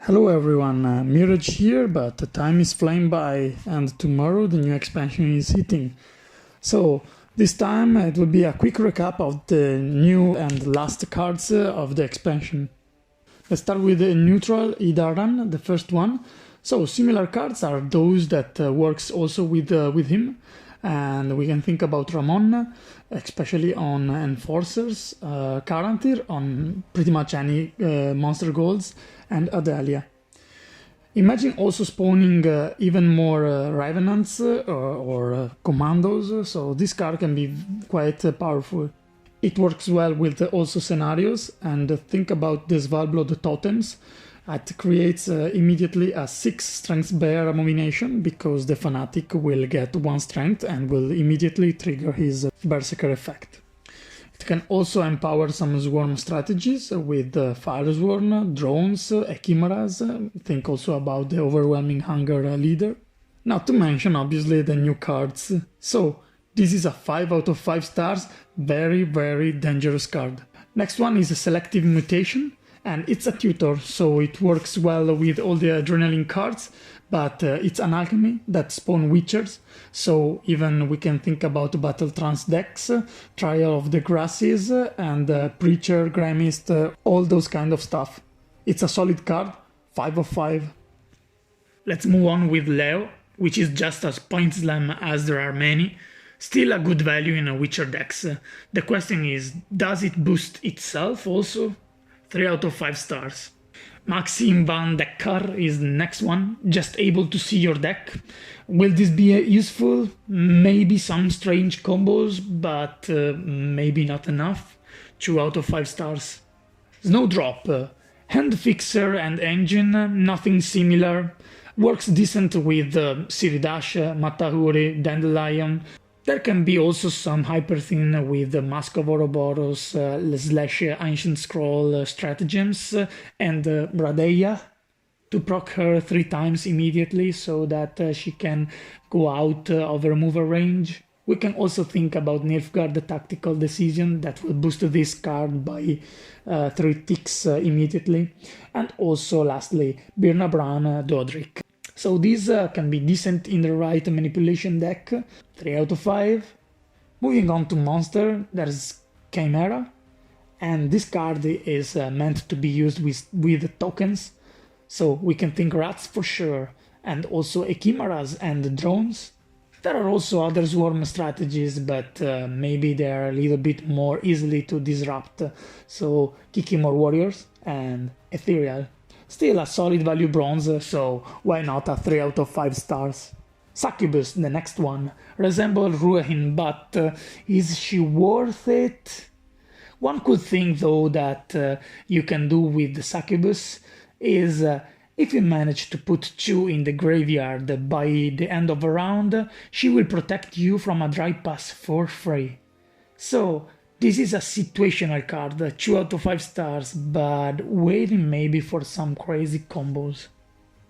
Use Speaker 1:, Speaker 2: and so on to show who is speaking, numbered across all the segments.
Speaker 1: Hello everyone, Mirage here, but the time is flying by and tomorrow the new expansion is hitting. So this time it will be a quick recap of the new and last cards of the expansion. Let's start with the neutral Idarran, the first one. So similar cards are those that works also with him. And we can think about Ramon, especially on Enforcers, Karantir, on pretty much any monster goals, and Adelia. Imagine also spawning even more Revenants or Commandos, so this card can be quite powerful. It works well with also scenarios, and think about the Svalbard totems. It creates immediately a 6 strength bear abomination because the fanatic will get 1 strength and will immediately trigger his berserker effect. It can also empower some swarm strategies with fire swarm, drones, chimeras. Think also about the overwhelming hunger leader. Not to mention obviously the new cards. So this is a 5 out of 5 stars, very dangerous card. Next one is a Selective Mutation. And it's a tutor, so it works well with all the adrenaline cards, but it's an alchemy that spawn witchers, so even we can think about Battle Trance decks, Trial of the Grasses, and Preacher, Gramist, all those kind of stuff. It's a solid card, 5 of 5. Let's move on with Leo, which is just as point slam as there are many. Still a good value in a Witcher decks. The question is, does it boost itself also? 3 out of 5 stars. Maxii Van Dekkar is the next one, just able to see your deck. Will this be useful? Maybe some strange combos, but maybe not enough. 2 out of 5 stars. Snowdrop, hand fixer and engine, nothing similar. Works decent with Siridash, Matahuri, Dandelion. There can be also some hyper thin with the Mask of Ouroboros / Ancient Scroll stratagems and Bradeya to proc her 3 times immediately so that she can go out of removal range. We can also think about Nilfgaard, the tactical decision that will boost this card by 3 ticks immediately. And also lastly, Birna Bran Dodrik. So these can be decent in the right manipulation deck, 3 out of 5. Moving on to monster, there's Chimera, and this card is meant to be used with tokens, so we can think rats for sure, and also chimeras and drones. There are also other swarm strategies, but maybe they are a little bit more easily to disrupt, so Kikimor Warriors and Ethereal. Still a solid value bronze, so why not a 3 out of 5 stars. Succubus, the next one, resembles Ruin, but is she worth it? One cool thing though that you can do with the Succubus is if you manage to put 2 in the graveyard by the end of a round, she will protect you from a dry pass for free. So this is a situational card, 2 out of 5 stars, but waiting maybe for some crazy combos.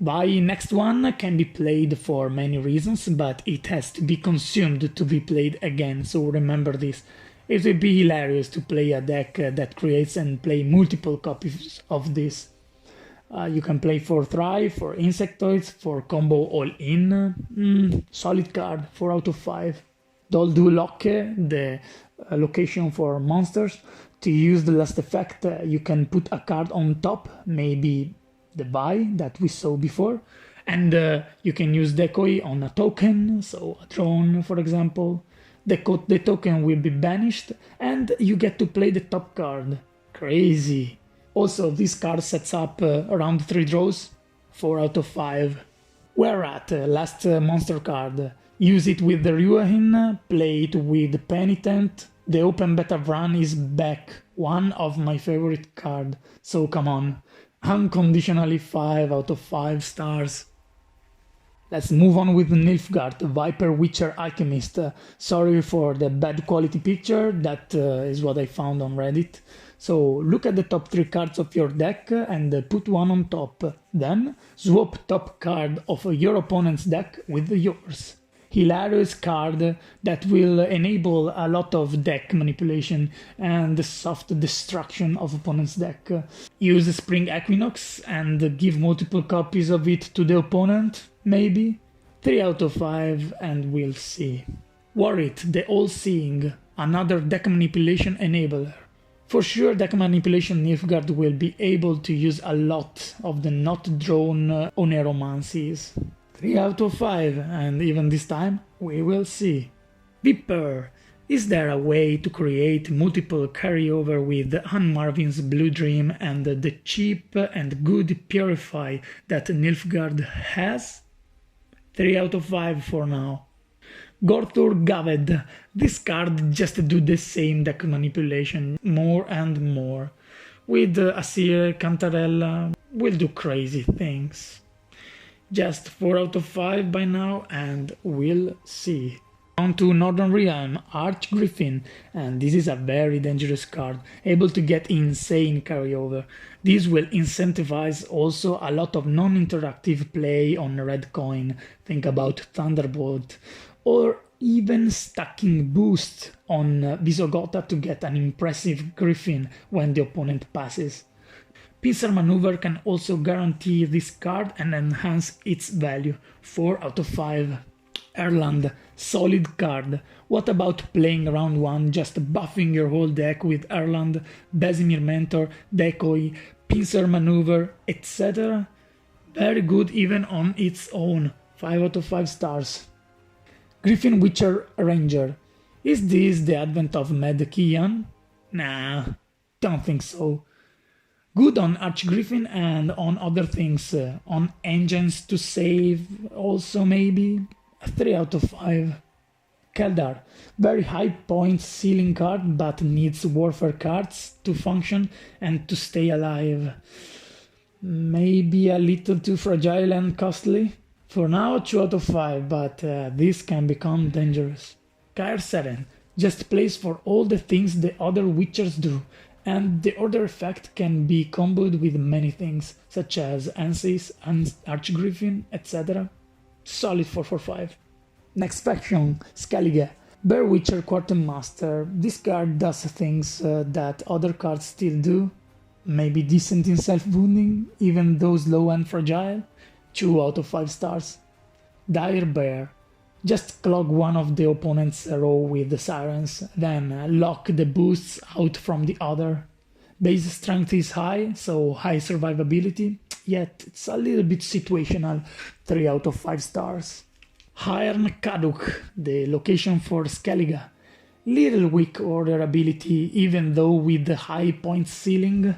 Speaker 1: The next one can be played for many reasons, but it has to be consumed to be played again, so remember this. It will be hilarious to play a deck that creates and play multiple copies of this. You can play for Thrive, for Insectoids, for combo all in. Solid card, 4 out of 5. Dol Dhu Lokke, the location for monsters. To use the last effect, you can put a card on top, maybe the buy that we saw before, and you can use decoy on a token, so a drone for example. The token will be banished and you get to play the top card. Crazy. Also this card sets up around 3 draws, 4 out of 5. Wererat, last monster card. Use it with the Ruin, play it with Penitent. The open beta run is back, one of my favorite cards, so come on. Unconditionally 5 out of 5 stars. Let's move on with Nilfgaard, Vypper Witcher Alchemist. Sorry for the bad quality picture, that is what I found on Reddit. So look at the top 3 cards of your deck and put one on top. Then swap top card of your opponent's deck with yours. hilarious card that will enable a lot of deck manipulation and the soft destruction of opponent's deck. Use Spring Equinox and give multiple copies of it to the opponent, maybe? 3 out of 5 and we'll see. Warrit the All-Seeing, another deck manipulation enabler. For sure, deck manipulation Nilfgaard will be able to use a lot of the not drawn Oneromancies. 3 out of 5, and even this time we will see. Vypper. Is there a way to create multiple carryover with Marvin's Blue Dream and the cheap and good Purify that Nilfgaard has? 3 out of 5 for now. Gorthur Gvaed. This card just do the same deck manipulation more and more. With Asir Cantarella will do crazy things. Just 4 out of 5 by now and we'll see. On to Northern Realm, Archgriffin, and this is a very dangerous card, able to get insane carryover. This will incentivize also a lot of non-interactive play on red coin, think about Thunderbolt, or even stacking boost on Visogotha to get an impressive Griffin when the opponent passes. Pincer Meneuver can also guarantee this card and enhance its value, 4 out of 5. Erland, solid card. What about playing round 1 just buffing your whole deck with Erland, Vesemir Mentor, Decoy, Pincer Meneuver, etc.? Very good even on its own, 5 out of 5 stars. Griffin Witcher Ranger. Is this the advent of Mad Kian? Nah, don't think so. Good on Archgriffin and on other things, on engines to save also maybe. 3 out of 5. Keldar, very high point ceiling card but needs warfare cards to function and to stay alive. Maybe a little too fragile and costly. For now 2 out of 5, but this can become dangerous. Kaer Seren, just plays for all the things the other Witchers do, and the order effect can be comboed with many things, such as Ansis and Archgriffin, etc. Solid 4 for 5. Next faction, Skellige. Bear Witcher Quartermaster. This card does things that other cards still do. Maybe decent in self-wounding, even though slow and fragile. 2 out of 5 stars. Dire Bear. Just clog one of the opponent's row with the sirens, then lock the boosts out from the other. Base strength is high, so high survivability, yet it's a little bit situational, 3 out of 5 stars. Haern Caduch, the location for Skellige. Little weak order ability, even though with the high point ceiling.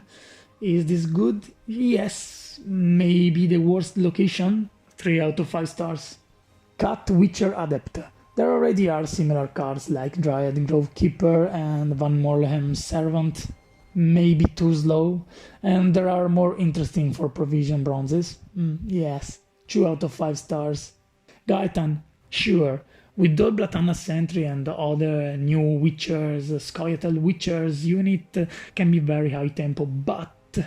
Speaker 1: Is this good? Yes, maybe the worst location, 3 out of 5 stars. Cut Witcher Adept. There already are similar cards like Dryad Grovekeeper and Van Morleham's Servant. Maybe too slow, and there are more interesting for provision bronzes. Yes, 2 out of 5 stars. Gaetan, sure, with Dol Blatana Sentry and other new Witchers, Scoia'tael Witchers unit can be very high tempo, but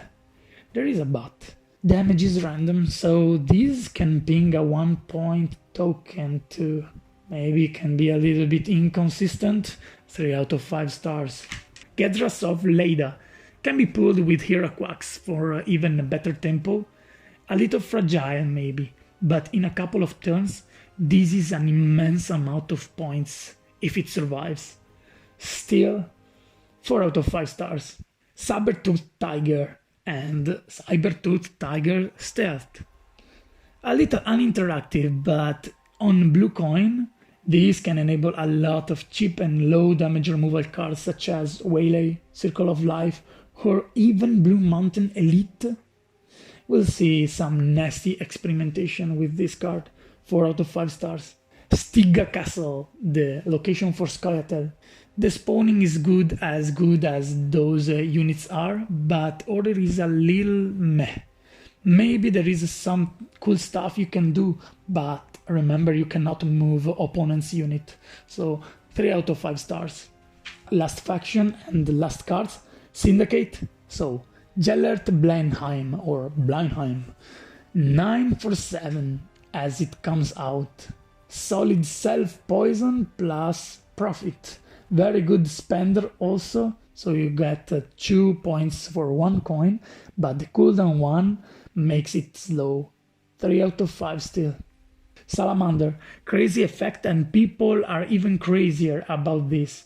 Speaker 1: there is a but. Damage is random, so this can ping a 1 point token too. Maybe can be a little bit inconsistent, 3 out of 5 stars. Gezras of Leyda can be pulled with Heraquax for even better tempo. A little fragile maybe, but in a couple of turns, this is an immense amount of points if it survives. Still, 4 out of 5 stars. Saber-Tooth Tiger and Saber-Tooth Tiger Stealth. A little uninteractive, but on blue coin, these can enable a lot of cheap and low damage removal cards such as Waylay, Circle of Life, or even Blue Mountain Elite. We'll see some nasty experimentation with this card, 4 out of 5 stars. Stygga Castle, the location for Scoia'tael. The spawning is good as those units are, but order is a little meh. Maybe there is some cool stuff you can do, but remember you cannot move opponent's unit. So 3 out of 5 stars. Last faction and the last cards, Syndicate. So Gellert Bleinheim or Bleinheim. 9 for 7 as it comes out. solid self-poison plus profit. Very good spender also, so you get 2 points for 1 coin, but the cooldown 1 makes it slow. 3 out of 5 still. Salamander, crazy effect, and people are even crazier about this.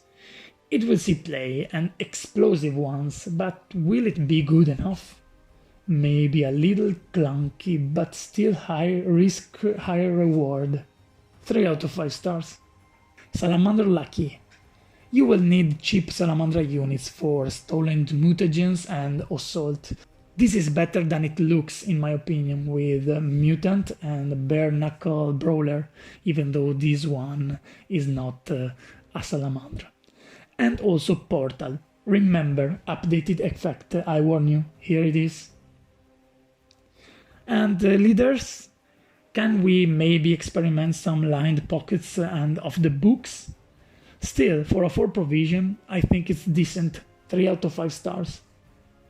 Speaker 1: It will see play and explosive ones, but will it be good enough? Maybe a little clunky, but still high risk, higher reward. 3 out of 5 stars. Salamandra Lackey. You will need cheap Salamandra units for stolen mutagens and assault. This is better than it looks in my opinion, with Mutant and Bare Knuckle Brawler, even though this one is not a Salamandra. And also Portal. Remember, updated effect, I warn you, here it is. And leaders, can we maybe experiment some lined pockets and of the books? Still, for a 4 provision, I think it's decent, 3 out of 5 stars.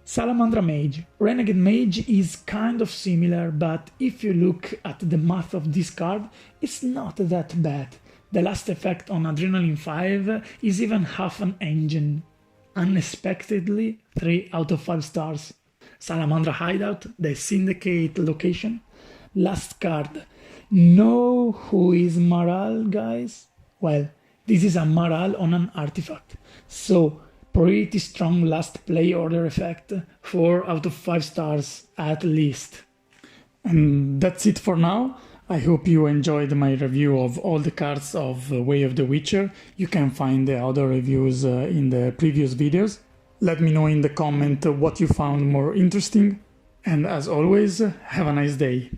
Speaker 1: Salamandra Mage. Renegade Mage is kind of similar, but if you look at the math of this card, it's not that bad. The last effect on Adrenaline 5 is even half an engine. Unexpectedly, 3 out of 5 stars. Salamandra Hideout, the Syndicate location. Last card. Know who is Maral, guys? Well, this is a Maral on an artifact. So, pretty strong last play order effect, 4 out of 5 stars at least. And that's it for now. I hope you enjoyed my review of all the cards of Way of the Witcher. You can find the other reviews in the previous videos. Let me know in the comment what you found more interesting. And as always, have a nice day.